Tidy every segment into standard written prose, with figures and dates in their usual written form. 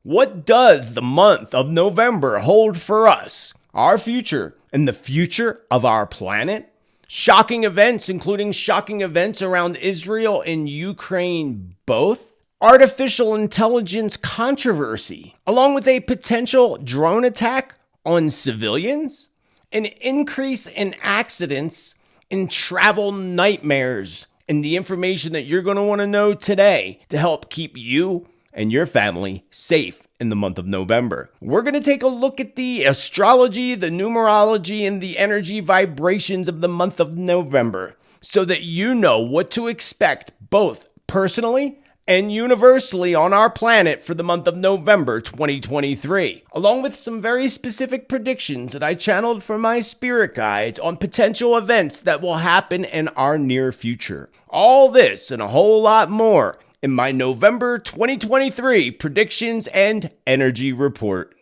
What does the month of November hold for us, our future, and the future of our planet? Shocking events, including shocking events around Israel and Ukraine both. Artificial intelligence controversy, along with a potential drone attack on civilians. An increase in accidents and travel nightmares, and the information that you're going to want to know today to help keep you and your family safe in the month of November. We're going to take a look at the astrology, the numerology, and the energy vibrations of the month of November so that you know what to expect both personally and universally on our planet for the month of November 2023, along with some very specific predictions that I channeled from my spirit guides on potential events that will happen in our near future. All this and a whole lot more in my November 2023 predictions and energy report.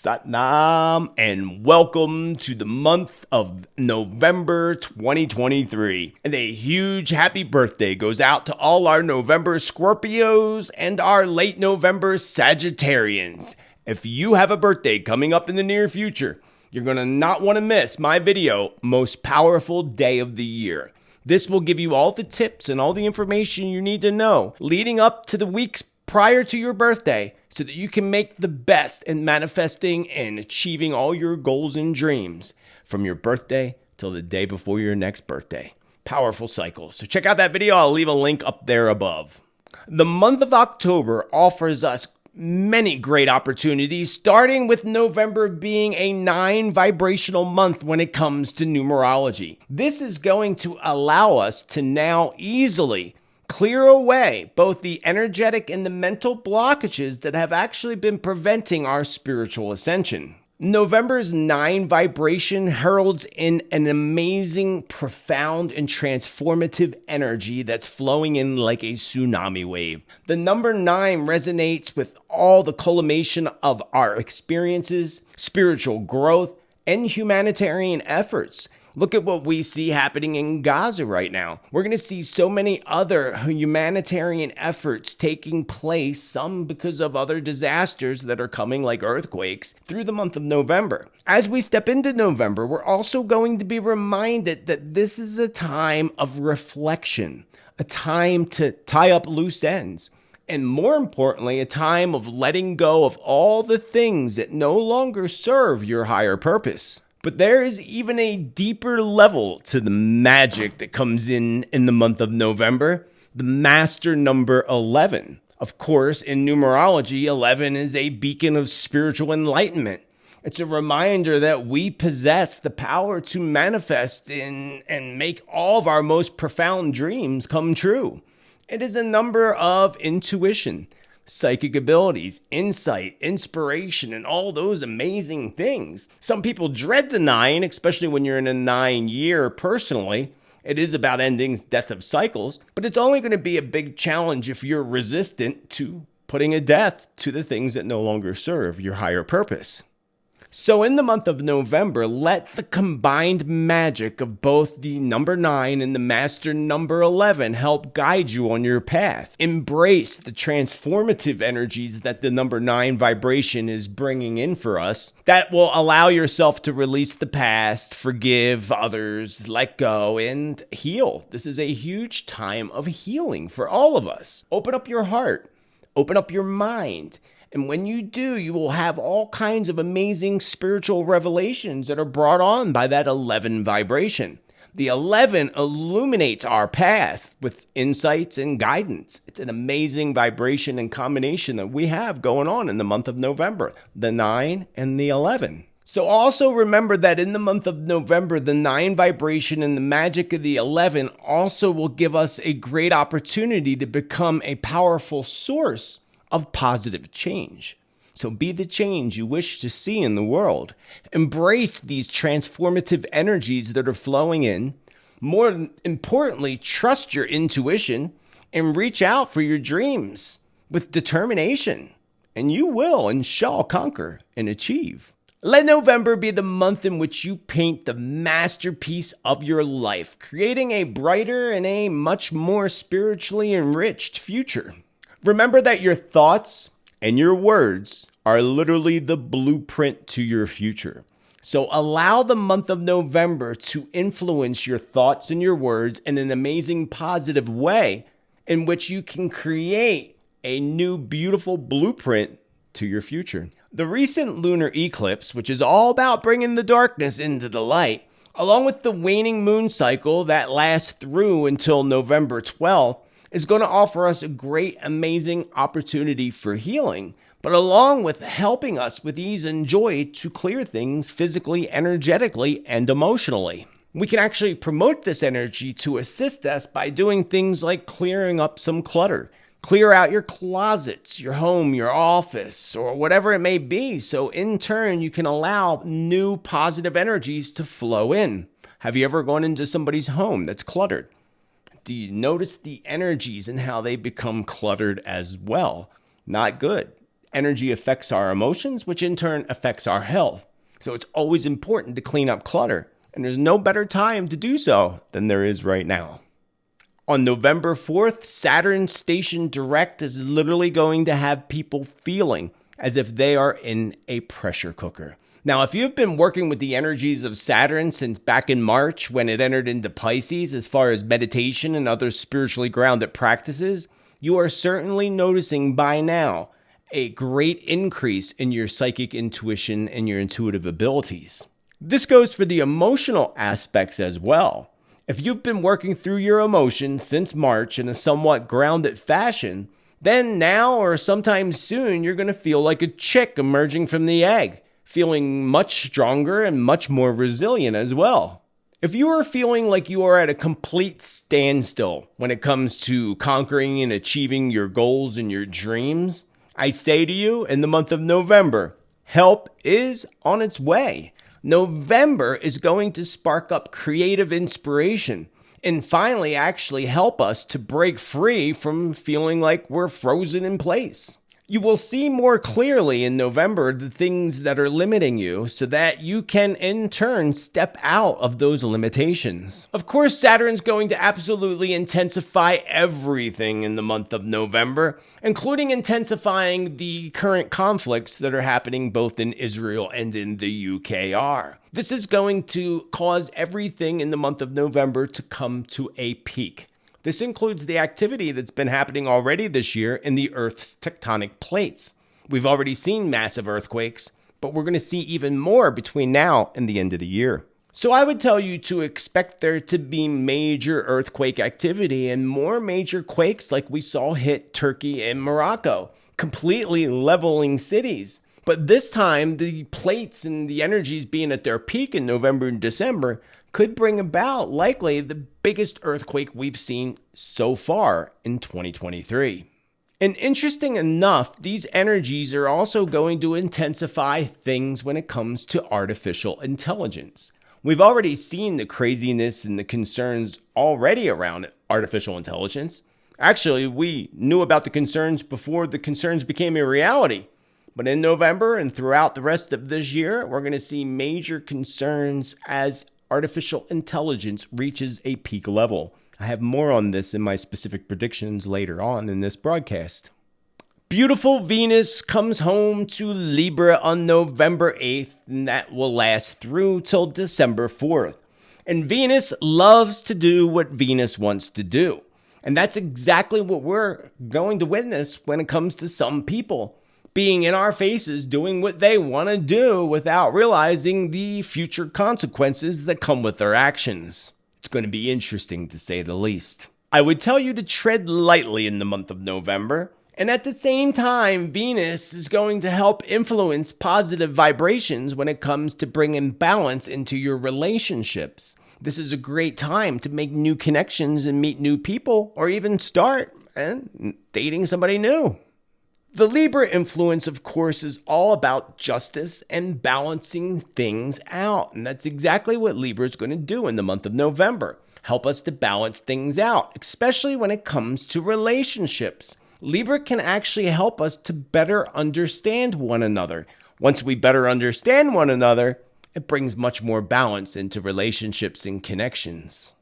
Satnam, and welcome to the month of November 2023. And a huge happy birthday goes out to all our November Scorpios and our late November Sagittarians. If you have a birthday coming up in the near future, you're going to not want to miss my video, Most Powerful Day of the Year. This will give you all the tips and all the information you need to know leading up to the weeks prior to your birthday so that you can make the best in manifesting and achieving all your goals and dreams from your birthday till the day before your next birthday. Powerful cycle. So check out that video. I'll leave a link up there above. The month of October offers us many great opportunities, starting with November being a 9 vibrational month when it comes to numerology. This is going to allow us to now easily clear away both the energetic and the mental blockages that have actually been preventing our spiritual ascension. November's 9 vibration heralds in an amazing, profound, and transformative energy that's flowing in like a tsunami wave. The number 9 resonates with all the culmination of our experiences, spiritual growth, and humanitarian efforts. Look at what we see happening in Gaza right now. We're going to see so many other humanitarian efforts taking place, some because of other disasters that are coming like earthquakes through the month of November. As we step into November, we're also going to be reminded that this is a time of reflection, a time to tie up loose ends, and more importantly, a time of letting go of all the things that no longer serve your higher purpose. But there is even a deeper level to the magic that comes in the month of November, the master number 11. Of course, in numerology, 11 is a beacon of spiritual enlightenment. It's a reminder that we possess the power to manifest and make all of our most profound dreams come true. It is a number of intuition, psychic abilities, insight, inspiration, and all those amazing things. Some people dread the 9, especially when you're in a 9 year personally. It is about endings, death of cycles, but it's only going to be a big challenge if you're resistant to putting a death to the things that no longer serve your higher purpose. So in the month of November, let the combined magic of both the number 9 and the master number 11 help guide you on your path. Embrace the transformative energies that the number 9 vibration is bringing in for us that will allow yourself to release the past, forgive others, let go, and heal. This is a huge time of healing for all of us. Open up your heart. Open up your mind. And when you do, you will have all kinds of amazing spiritual revelations that are brought on by that 11 vibration. The 11 illuminates our path with insights and guidance. It's an amazing vibration and combination that we have going on in the month of November, the 9 and the 11. So also remember that in the month of November, the 9 vibration and the magic of the 11 also will give us a great opportunity to become a powerful source of positive change. So be the change you wish to see in the world. Embrace these transformative energies that are flowing in. More importantly, trust your intuition and reach out for your dreams with determination and you will and shall conquer and achieve. Let November be the month in which you paint the masterpiece of your life, creating a brighter and a much more spiritually enriched future. Remember that your thoughts and your words are literally the blueprint to your future. So allow the month of November to influence your thoughts and your words in an amazing positive way in which you can create a new beautiful blueprint to your future. The recent lunar eclipse, which is all about bringing the darkness into the light, along with the waning moon cycle that lasts through until November 12th, is going to offer us a great, amazing opportunity for healing, but along with helping us with ease and joy to clear things physically, energetically, and emotionally. We can actually promote this energy to assist us by doing things like clearing up some clutter. Clear out your closets, your home, your office, or whatever it may be, so in turn you can allow new positive energies to flow in. Have you ever gone into somebody's home that's cluttered? Do you notice the energies and how they become cluttered as well? Not good. Energy affects our emotions, which in turn affects our health. So it's always important to clean up clutter, and there's no better time to do so than there is right now. On November 4th, Saturn station direct is literally going to have people feeling as if they are in a pressure cooker. Now, if you've been working with the energies of Saturn since back in March when it entered into Pisces as far as meditation and other spiritually grounded practices, you are certainly noticing by now a great increase in your psychic intuition and your intuitive abilities. This goes for the emotional aspects as well. If you've been working through your emotions since March in a somewhat grounded fashion, then now or sometime soon you're going to feel like a chick emerging from the egg, feeling much stronger and much more resilient as well. If you are feeling like you are at a complete standstill when it comes to conquering and achieving your goals and your dreams, I say to you in the month of November, help is on its way. November is going to spark up creative inspiration and finally actually help us to break free from feeling like we're frozen in place. You will see more clearly in November the things that are limiting you so that you can in turn step out of those limitations. Of course, Saturn's going to absolutely intensify everything in the month of November, including intensifying the current conflicts that are happening both in Israel and in the UKR. This is going to cause everything in the month of November to come to a peak. This includes the activity that's been happening already this year in the Earth's tectonic plates. We've already seen massive earthquakes, but we're going to see even more between now and the end of the year. So I would tell you to expect there to be major earthquake activity and more major quakes like we saw hit Turkey and Morocco, completely leveling cities. But this time, the plates and the energies being at their peak in November and December could bring about likely the biggest earthquake we've seen so far in 2023. And interesting enough, these energies are also going to intensify things when it comes to artificial intelligence. We've already seen the craziness and the concerns already around artificial intelligence. Actually, we knew about the concerns before the concerns became a reality. But in November and throughout the rest of this year, we're going to see major concerns as artificial intelligence reaches a peak level. I have more on this in my specific predictions later on in this broadcast. Beautiful Venus comes home to Libra on November 8th, and that will last through till December 4th. And Venus loves to do what Venus wants to do. And that's exactly what we're going to witness when it comes to some people being in our faces, doing what they want to do without realizing the future consequences that come with their actions. It's going to be interesting to say the least. I would tell you to tread lightly in the month of November. And at the same time, Venus is going to help influence positive vibrations when it comes to bringing balance into your relationships. This is a great time to make new connections and meet new people, or even start dating somebody new. The Libra influence, of course, is all about justice and balancing things out. And that's exactly what Libra is going to do in the month of November. Help us to balance things out, especially when it comes to relationships. Libra can actually help us to better understand one another. Once we better understand one another, it brings much more balance into relationships and connections.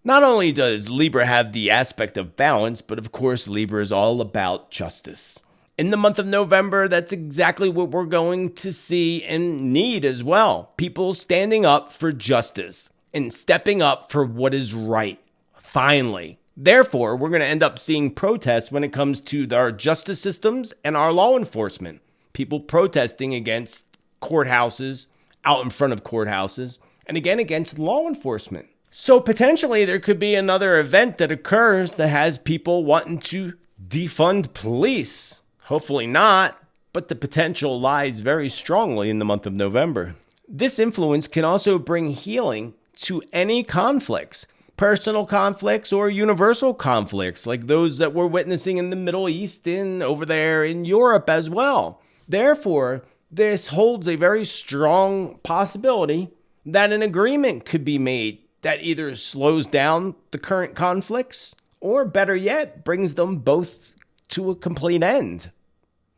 Not only does Libra have the aspect of balance, but of course Libra is all about justice. In the month of November, that's exactly what we're going to see and need as well. People standing up for justice and stepping up for what is right, finally. Therefore, we're going to end up seeing protests when it comes to our justice systems and our law enforcement. People protesting against courthouses, out in front of courthouses, and again against law enforcement. So potentially there could be another event that occurs that has people wanting to defund police. Hopefully not, but the potential lies very strongly in the month of November. This influence can also bring healing to any conflicts. Personal conflicts or universal conflicts like those that we're witnessing in the Middle East and over there in Europe as well. Therefore, this holds a very strong possibility that an agreement could be made that either slows down the current conflicts or, better yet, brings them both to a complete end.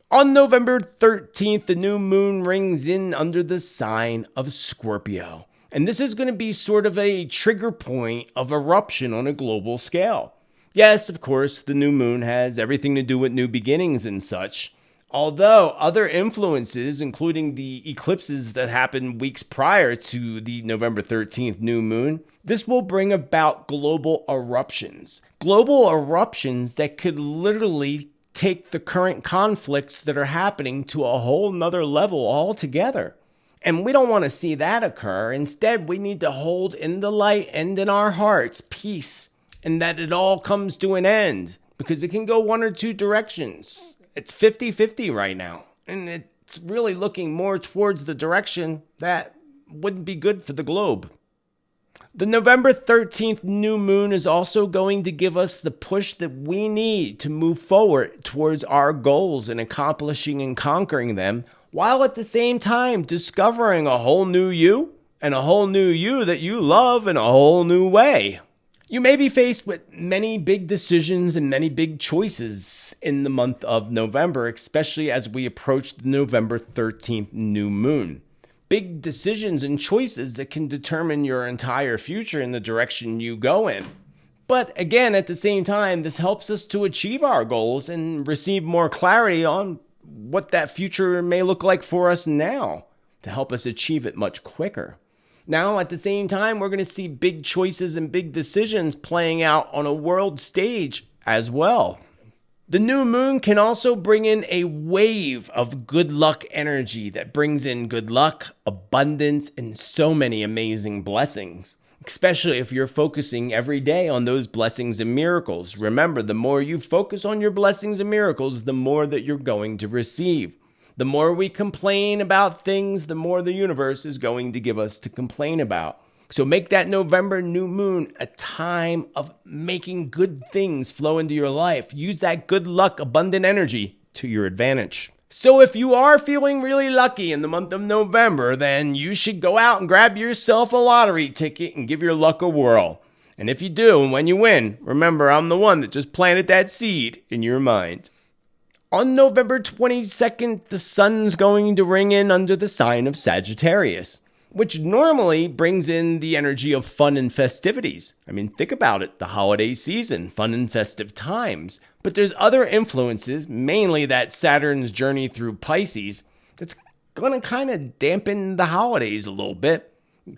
On November 13th, the new moon rings in under the sign of Scorpio. And this is going to be sort of a trigger point of eruption on a global scale. Yes, of course, the new moon has everything to do with new beginnings and such. Although other influences, including the eclipses that happened weeks prior to the November 13th new moon, this will bring about global eruptions. Global eruptions that could literally take the current conflicts that are happening to a whole nother level altogether. And we don't want to see that occur. Instead, we need to hold in the light and in our hearts peace, and that it all comes to an end, because it can go one or two directions. It's 50-50 right now, and it's really looking more towards the direction that wouldn't be good for the globe. The November 13th new moon is also going to give us the push that we need to move forward towards our goals and accomplishing and conquering them, while at the same time discovering a whole new you and a whole new you that you love in a whole new way. You may be faced with many big decisions and many big choices in the month of November, especially as we approach the November 13th new moon. Big decisions and choices that can determine your entire future in the direction you go in. But again, at the same time, this helps us to achieve our goals and receive more clarity on what that future may look like for us now to help us achieve it much quicker. Now, at the same time, we're going to see big choices and big decisions playing out on a world stage as well. The new moon can also bring in a wave of good luck energy that brings in good luck, abundance, and so many amazing blessings. Especially if you're focusing every day on those blessings and miracles. Remember, the more you focus on your blessings and miracles, the more that you're going to receive. The more we complain about things, the more the universe is going to give us to complain about. So make that November new moon a time of making good things flow into your life. Use that good luck, abundant energy to your advantage. So if you are feeling really lucky in the month of November, then you should go out and grab yourself a lottery ticket and give your luck a whirl. And if you do, and when you win, remember I'm the one that just planted that seed in your mind. On November 22nd, the sun's going to ring in under the sign of Sagittarius, which normally brings in the energy of fun and festivities. I mean, think about it, the holiday season, fun and festive times. But there's other influences, mainly that Saturn's journey through Pisces, that's going to kind of dampen the holidays a little bit.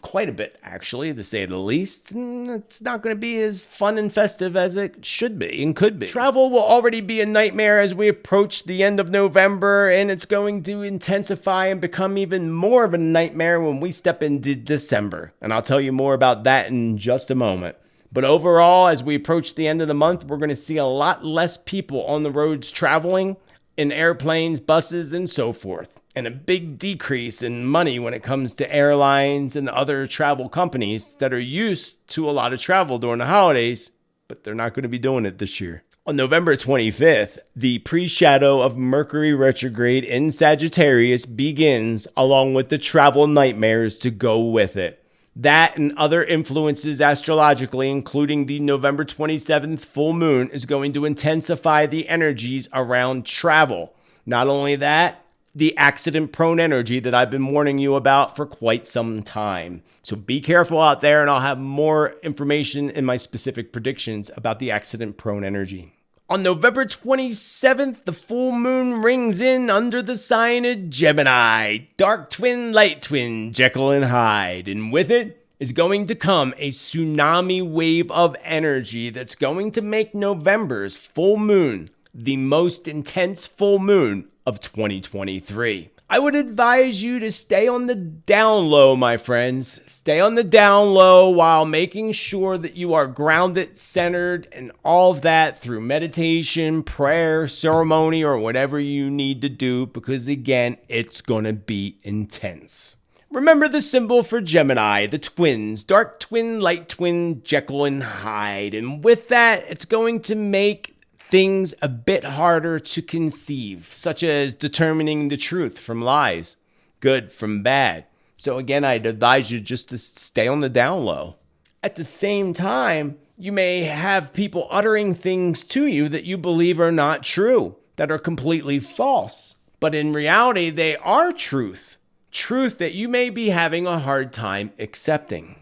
Quite a bit, actually, to say the least. It's not going to be as fun and festive as it should be and could be. Travel will already be a nightmare as we approach the end of November, and it's going to intensify and become even more of a nightmare when we step into December. And I'll tell you more about that in just a moment. But overall, as we approach the end of the month, we're going to see a lot less people on the roads traveling, in airplanes, buses, and so forth. And a big decrease in money when it comes to airlines and other travel companies that are used to a lot of travel during the holidays, but they're not going to be doing it this year. On November 25th, the pre-shadow of Mercury retrograde in Sagittarius begins, along with the travel nightmares to go with it. That and other influences astrologically, including the November 27th full moon, is going to intensify the energies around travel. Not only that, the accident-prone energy that I've been warning you about for quite some time. So be careful out there, and I'll have more information in my specific predictions about the accident-prone energy. On November 27th, the full moon rings in under the sign of Gemini. Dark twin, light twin, Jekyll and Hyde. And with it is going to come a tsunami wave of energy that's going to make November's full moon the most intense full moon of 2023. I would advise you to stay on the down low, my friends. Stay on the down low while making sure that you are grounded, centered, and all of that through meditation, prayer, ceremony, or whatever you need to do, because again, it's going to be intense. Remember the symbol for Gemini, the twins, dark twin, light twin, Jekyll and Hyde. And with that, it's going to make things a bit harder to conceive, such as determining the truth from lies, good from bad. So again, I'd advise you just to stay on the down low. At the same time, you may have people uttering things to you that you believe are not true, that are completely false. But in reality, they are truth that you may be having a hard time accepting.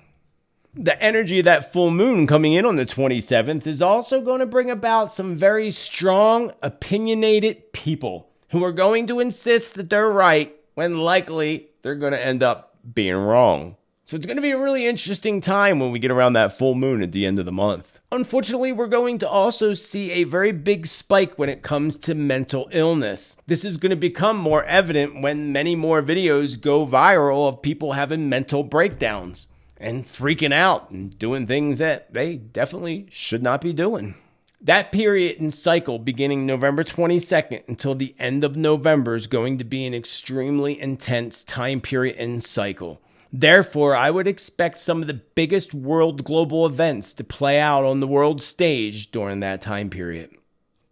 The energy of that full moon coming in on the 27th is also going to bring about some very strong, opinionated people who are going to insist that they're right when likely they're going to end up being wrong. So it's going to be a really interesting time when we get around that full moon at the end of the month. Unfortunately, we're going to also see a very big spike when it comes to mental illness. This is going to become more evident when many more videos go viral of people having mental breakdowns and freaking out and doing things that they definitely should not be doing. That period and cycle beginning November 22nd until the end of November is going to be an extremely intense time period and cycle. Therefore, I would expect some of the biggest world global events to play out on the world stage during that time period.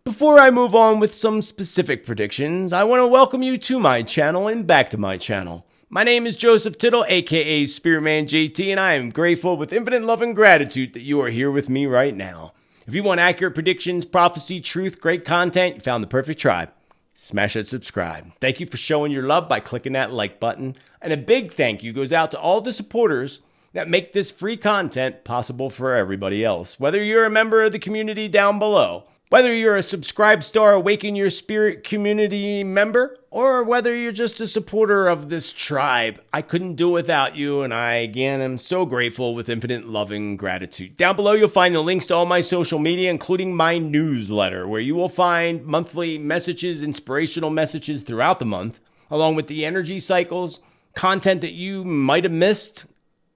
Before I move on with some specific predictions, I want to welcome you to my channel and back to my channel. My name is Joseph Tittel, aka Spiritman JT, and I am grateful with infinite love and gratitude that you are here with me right now. If you want accurate predictions, prophecy, truth, great content, you found the perfect tribe. Smash that subscribe. Thank you for showing your love by clicking that like button. And a big thank you goes out to all the supporters that make this free content possible for everybody else. Whether you're a member of the community down below, whether you're a Subscribe Star Awaken Your Spirit community member, or whether you're just a supporter of this tribe, I couldn't do it without you, and I, again, am so grateful with infinite loving gratitude. Down below, you'll find the links to all my social media, including my newsletter, where you will find monthly messages, inspirational messages throughout the month, along with the energy cycles, content that you might have missed,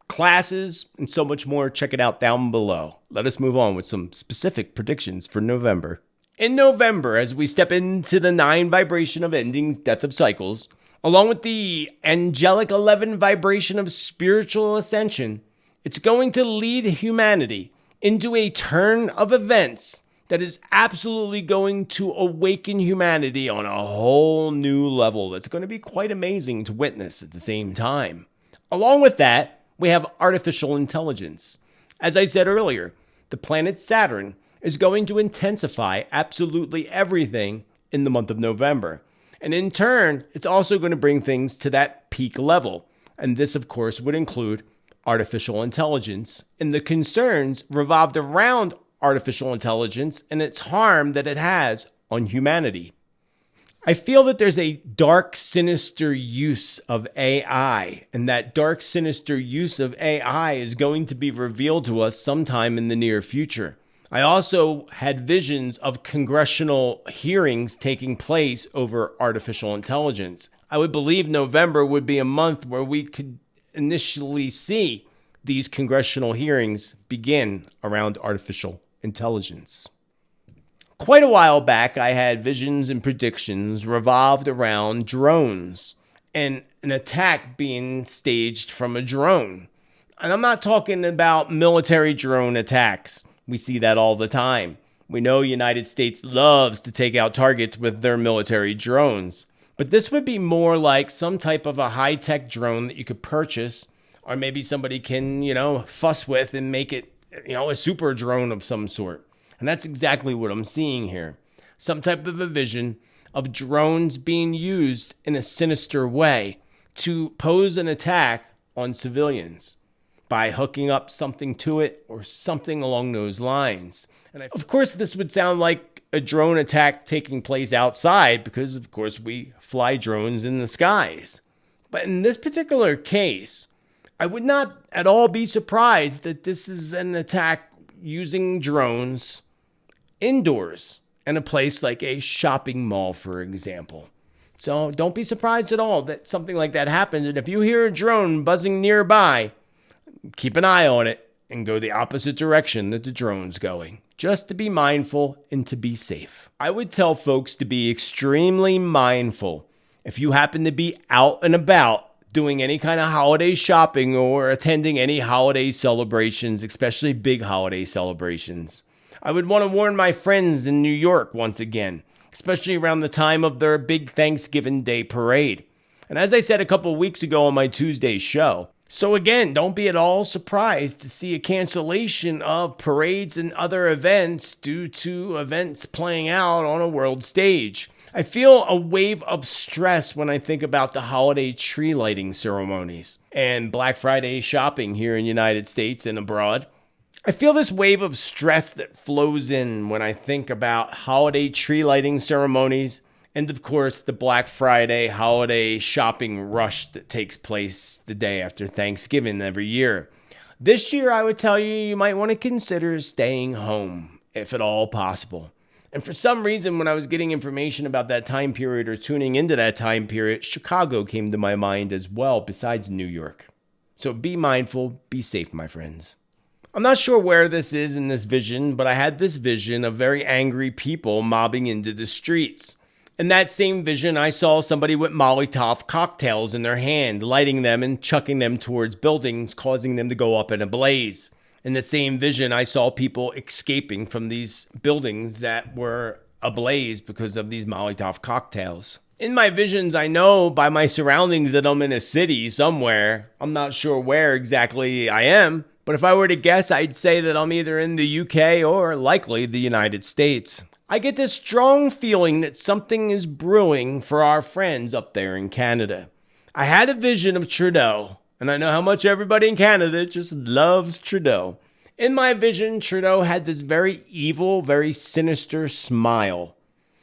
classes, and so much more. Check it out down below. Let us move on with some specific predictions for November. In November, as we step into the 9 vibration of endings, death of cycles, along with the angelic 11 vibration of spiritual ascension, it's going to lead humanity into a turn of events that is absolutely going to awaken humanity on a whole new level. That's going to be quite amazing to witness at the same time. Along with that, we have artificial intelligence. As I said earlier, the planet Saturn is going to intensify absolutely everything in the month of November. And in turn, it's also going to bring things to that peak level. And this, of course, would include artificial intelligence and the concerns revolved around artificial intelligence and its harm that it has on humanity. I feel that there's a dark, sinister use of AI, and that dark, sinister use of AI is going to be revealed to us sometime in the near future. I also had visions of congressional hearings taking place over artificial intelligence. I would believe November would be a month where we could initially see these congressional hearings begin around artificial intelligence. Quite a while back, I had visions and predictions revolved around drones and an attack being staged from a drone. And I'm not talking about military drone attacks. We see that all the time. We know the United States loves to take out targets with their military drones. But this would be more like some type of a high-tech drone that you could purchase or maybe somebody can, fuss with and make it, a super drone of some sort. And that's exactly what I'm seeing here. Some type of a vision of drones being used in a sinister way to pose an attack on civilians by hooking up something to it or something along those lines. And of course, this would sound like a drone attack taking place outside because, of course, we fly drones in the skies. But in this particular case, I would not at all be surprised that this is an attack using drones indoors in a place like a shopping mall, for example. So don't be surprised at all that something like that happens. And if you hear a drone buzzing nearby, keep an eye on it and go the opposite direction that the drone's going, just to be mindful and to be safe. I would tell folks to be extremely mindful if you happen to be out and about doing any kind of holiday shopping or attending any holiday celebrations, especially big holiday celebrations. I would want to warn my friends in New York once again, especially around the time of their big Thanksgiving Day parade. And as I said a couple weeks ago on my Tuesday show, so again, don't be at all surprised to see a cancellation of parades and other events due to events playing out on a world stage. I feel a wave of stress when I think about the holiday tree lighting ceremonies and Black Friday shopping here in the United States and abroad. I feel this wave of stress that flows in when I think about holiday tree lighting ceremonies and, of course, the Black Friday holiday shopping rush that takes place the day after Thanksgiving every year. This year, I would tell you might want to consider staying home, if at all possible. And for some reason, when I was getting information about that time period or tuning into that time period, Chicago came to my mind as well, besides New York. So be mindful, be safe, my friends. I'm not sure where this is in this vision, but I had this vision of very angry people mobbing into the streets. In that same vision, I saw somebody with Molotov cocktails in their hand, lighting them and chucking them towards buildings, causing them to go up in a blaze. In the same vision, I saw people escaping from these buildings that were ablaze because of these Molotov cocktails. In my visions, I know by my surroundings that I'm in a city somewhere. I'm not sure where exactly I am, but if I were to guess, I'd say that I'm either in the UK or likely the United States. I get this strong feeling that something is brewing for our friends up there in Canada. I had a vision of Trudeau, and I know how much everybody in Canada just loves Trudeau. In my vision, Trudeau had this very evil, very sinister smile.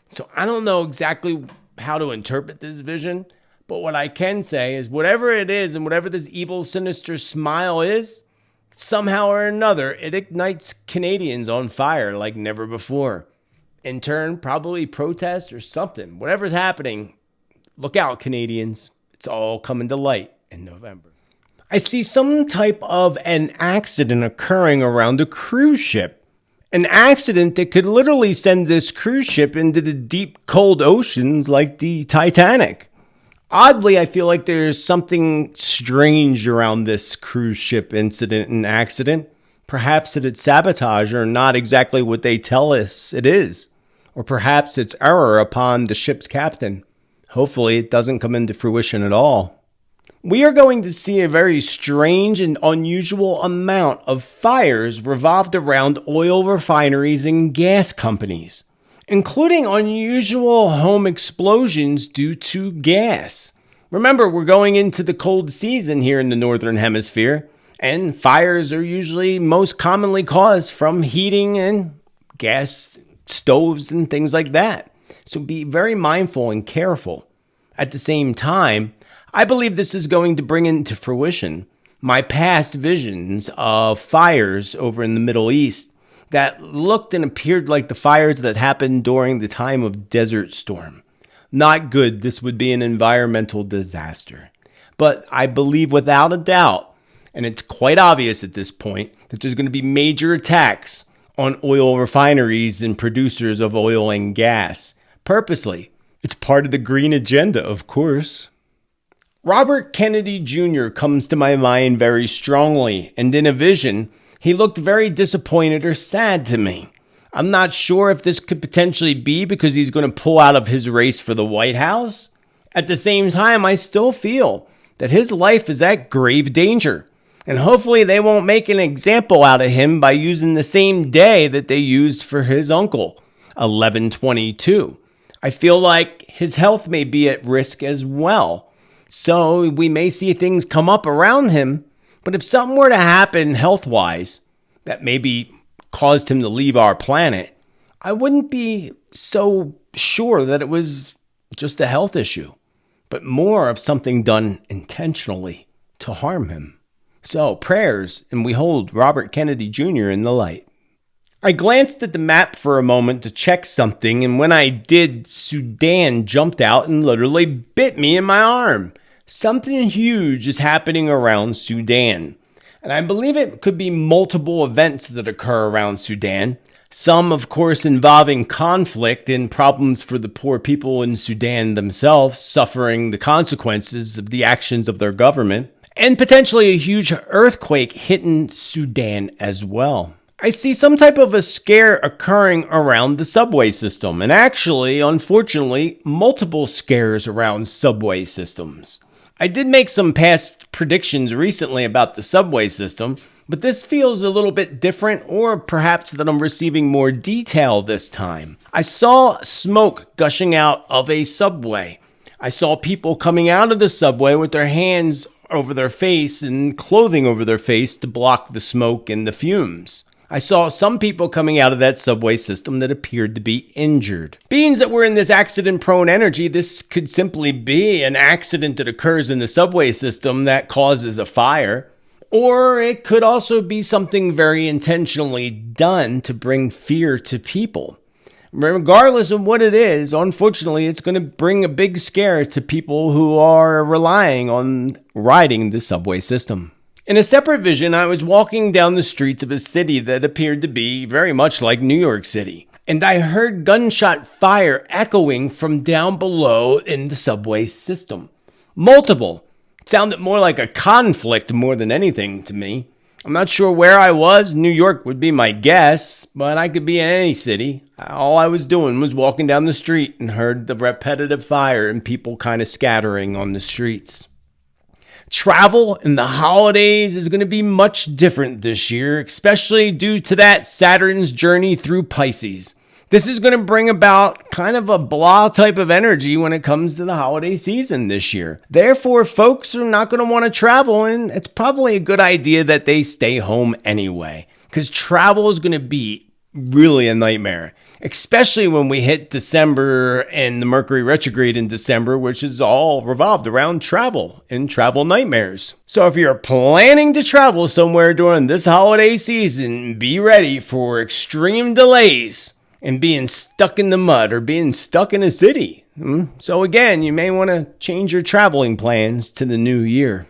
So I don't know exactly how to interpret this vision, but what I can say is whatever it is and whatever this evil, sinister smile is, somehow or another, it ignites Canadians on fire like never before. In turn, probably protest or something. Whatever's happening, look out, Canadians. It's all coming to light in November. I see some type of an accident occurring around a cruise ship. An accident that could literally send this cruise ship into the deep, cold oceans like the Titanic. Oddly, I feel like there's something strange around this cruise ship incident and accident. Perhaps that it's sabotage or not exactly what they tell us it is. Or perhaps it's error upon the ship's captain. Hopefully it doesn't come into fruition at all. We are going to see a very strange and unusual amount of fires revolved around oil refineries and gas companies, including unusual home explosions due to gas. Remember, we're going into the cold season here in the Northern Hemisphere, and fires are usually most commonly caused from heating and gas stoves and things like that. So be very mindful and careful. At the same time, I believe this is going to bring into fruition my past visions of fires over in the Middle East that looked and appeared like the fires that happened during the time of Desert Storm. Not good. This would be an environmental disaster. But I believe without a doubt, and it's quite obvious at this point, that there's going to be major attacks on oil refineries and producers of oil and gas. Purposely. It's part of the green agenda, of course. Robert Kennedy Jr. comes to my mind very strongly, and in a vision, he looked very disappointed or sad to me. I'm not sure if this could potentially be because he's going to pull out of his race for the White House. At the same time, I still feel that his life is at grave danger. And hopefully they won't make an example out of him by using the same day that they used for his uncle, 11/22. I feel like his health may be at risk as well. So we may see things come up around him, but if something were to happen health-wise that maybe caused him to leave our planet, I wouldn't be so sure that it was just a health issue, but more of something done intentionally to harm him. So prayers, and we hold Robert Kennedy Jr. in the light. I glanced at the map for a moment to check something, and when I did, Sudan jumped out and literally bit me in my arm. Something huge is happening around Sudan, and I believe it could be multiple events that occur around Sudan. Some, of course, involving conflict and problems for the poor people in Sudan themselves, suffering the consequences of the actions of their government, and potentially a huge earthquake hitting Sudan as well. I see some type of a scare occurring around the subway system, and actually, unfortunately, multiple scares around subway systems. I did make some past predictions recently about the subway system, but this feels a little bit different, or perhaps that I'm receiving more detail this time. I saw smoke gushing out of a subway. I saw people coming out of the subway with their hands over their face and clothing over their face to block the smoke and the fumes. I saw some people coming out of that subway system that appeared to be injured. Being that we're in this accident-prone energy, this could simply be an accident that occurs in the subway system that causes a fire. Or it could also be something very intentionally done to bring fear to people. Regardless of what it is, unfortunately, it's going to bring a big scare to people who are relying on riding the subway system. In a separate vision, I was walking down the streets of a city that appeared to be very much like New York City, and I heard gunshot fire echoing from down below in the subway system. Multiple. It sounded more like a conflict more than anything to me. I'm not sure where I was. New York would be my guess, but I could be in any city. All I was doing was walking down the street and heard the repetitive fire and people kind of scattering on the streets. Travel in the holidays is going to be much different this year, especially due to that Saturn's journey through Pisces. This is going to bring about kind of a blah type of energy when it comes to the holiday season this year. Therefore, folks are not going to want to travel, and it's probably a good idea that they stay home anyway, because travel is going to be really a nightmare, especially when we hit December and the Mercury retrograde in December, which is all revolved around travel and travel nightmares. So if you're planning to travel somewhere during this holiday season, be ready for extreme delays and being stuck in the mud or being stuck in a city. So again, you may want to change your traveling plans to the new year.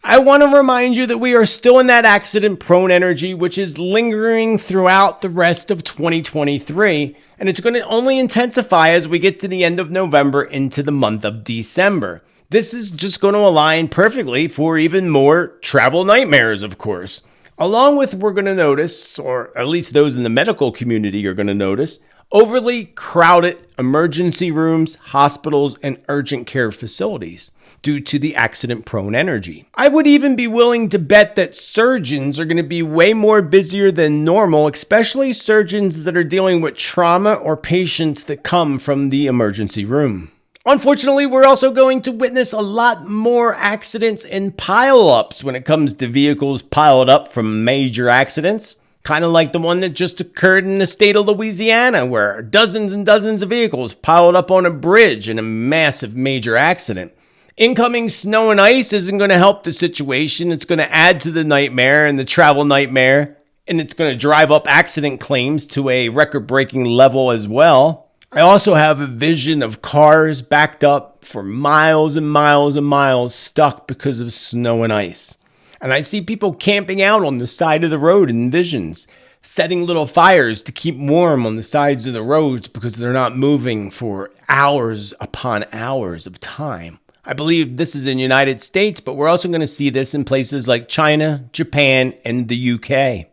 I want to remind you that we are still in that accident-prone energy, which is lingering throughout the rest of 2023, and it's going to only intensify as we get to the end of November into the month of December. This is just going to align perfectly for even more travel nightmares, of course. Along with, we're going to notice, or at least those in the medical community are going to notice, overly crowded emergency rooms, hospitals, and urgent care facilities due to the accident-prone energy. I would even be willing to bet that surgeons are going to be way more busier than normal, especially surgeons that are dealing with trauma or patients that come from the emergency room. Unfortunately, we're also going to witness a lot more accidents and pile-ups when it comes to vehicles piled up from major accidents. Kind of like the one that just occurred in the state of Louisiana, where dozens and dozens of vehicles piled up on a bridge in a massive major accident. Incoming snow and ice isn't going to help the situation. It's going to add to the nightmare and the travel nightmare, and it's going to drive up accident claims to a record-breaking level as well. I also have a vision of cars backed up for miles and miles and miles, stuck because of snow and ice. And I see people camping out on the side of the road in visions, setting little fires to keep warm on the sides of the roads because they're not moving for hours upon hours of time. I believe this is in the United States, but we're also going to see this in places like China, Japan, and the UK.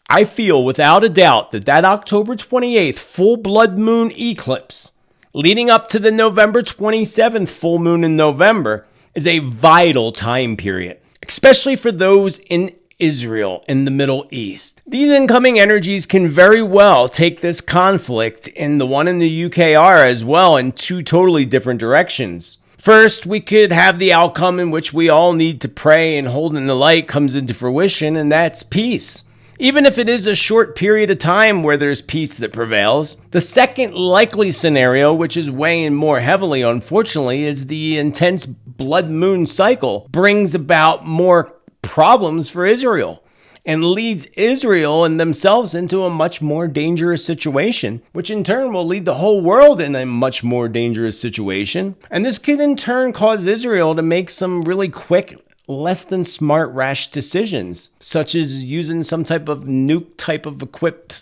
I feel without a doubt that October 28th full blood moon eclipse, leading up to the November 27th full moon in November, is a vital time period, especially for those in Israel in the Middle East. These incoming energies can very well take this conflict and the one in the UKR as well in two totally different directions. First, we could have the outcome in which we all need to pray and hold in the light comes into fruition, and that's peace. Even if it is a short period of time where there's peace that prevails, the second likely scenario, which is weighing more heavily, unfortunately, is the intense blood moon cycle brings about more problems for Israel and leads Israel and themselves into a much more dangerous situation, which in turn will lead the whole world in a much more dangerous situation. And this could in turn cause Israel to make some really quick, less than smart, rash decisions, such as using some type of nuke type of equipped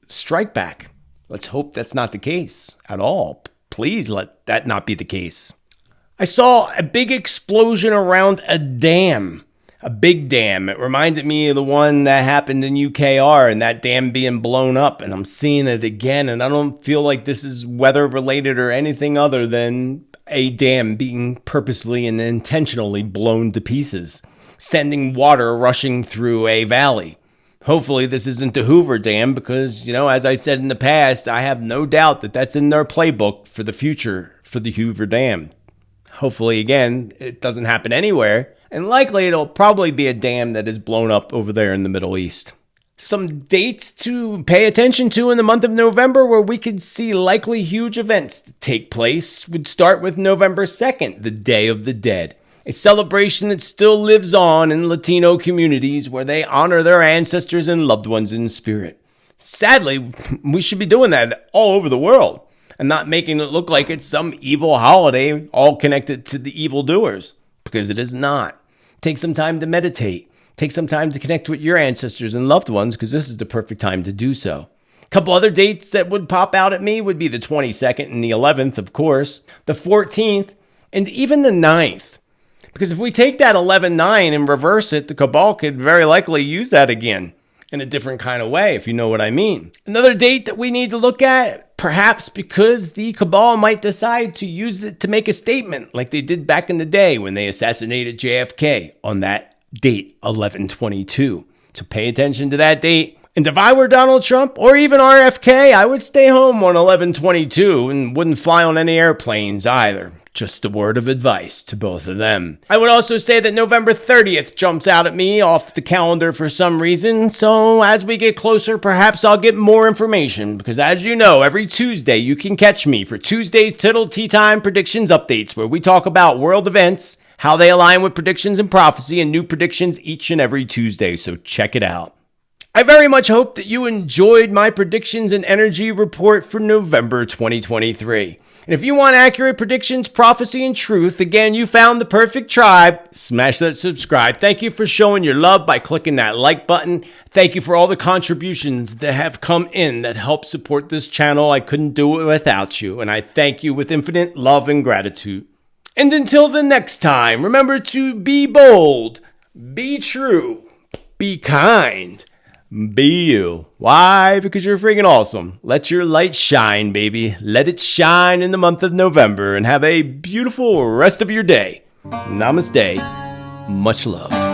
strike back. Let's hope that's not the case at all. Please let that not be the case. I saw a big explosion around a dam. A big dam. It reminded me of the one that happened in UKR and that dam being blown up. And I'm seeing it again. And I don't feel like this is weather related or anything other than a dam being purposely and intentionally blown to pieces, sending water rushing through a valley. Hopefully this isn't the Hoover Dam because, as I said in the past, I have no doubt that that's in their playbook for the future for the Hoover Dam. Hopefully, again, it doesn't happen anywhere. And likely it'll probably be a dam that is blown up over there in the Middle East. Some dates to pay attention to in the month of November where we could see likely huge events take place would start with November 2nd, the Day of the Dead. A celebration that still lives on in Latino communities where they honor their ancestors and loved ones in spirit. Sadly, we should be doing that all over the world and not making it look like it's some evil holiday all connected to the evildoers, because it is not. Take some time to meditate. Take some time to connect with your ancestors and loved ones, because this is the perfect time to do so. A couple other dates that would pop out at me would be the 22nd and the 11th, of course, the 14th, and even the 9th. Because if we take that 11-9 and reverse it, the Cabal could very likely use that again in a different kind of way, if you know what I mean. Another date that we need to look at, perhaps because the Cabal might decide to use it to make a statement like they did back in the day when they assassinated JFK on that date, 11/22. So pay attention to that date. And if I were Donald Trump or even RFK, I would stay home on 11/22 and wouldn't fly on any airplanes either. Just a word of advice to both of them. I would also say that November 30th jumps out at me off the calendar for some reason, so as we get closer, perhaps I'll get more information, because as you know, every Tuesday you can catch me for Tuesday's Tittle Tea Time Predictions Updates, where we talk about world events, how they align with predictions and prophecy, and new predictions each and every Tuesday, so check it out. I very much hope that you enjoyed my predictions and energy report for November 2023. And if you want accurate predictions, prophecy, and truth, again, you found the perfect tribe. Smash that subscribe. Thank you for showing your love by clicking that like button. Thank you for all the contributions that have come in that help support this channel. I couldn't do it without you, and I thank you with infinite love and gratitude. And until the next time, remember to be bold, be true, be kind. Be you. Why? Because you're freaking awesome. Let your light shine, baby. Let it shine in the month of November, and have a beautiful rest of your day. Namaste. Much love.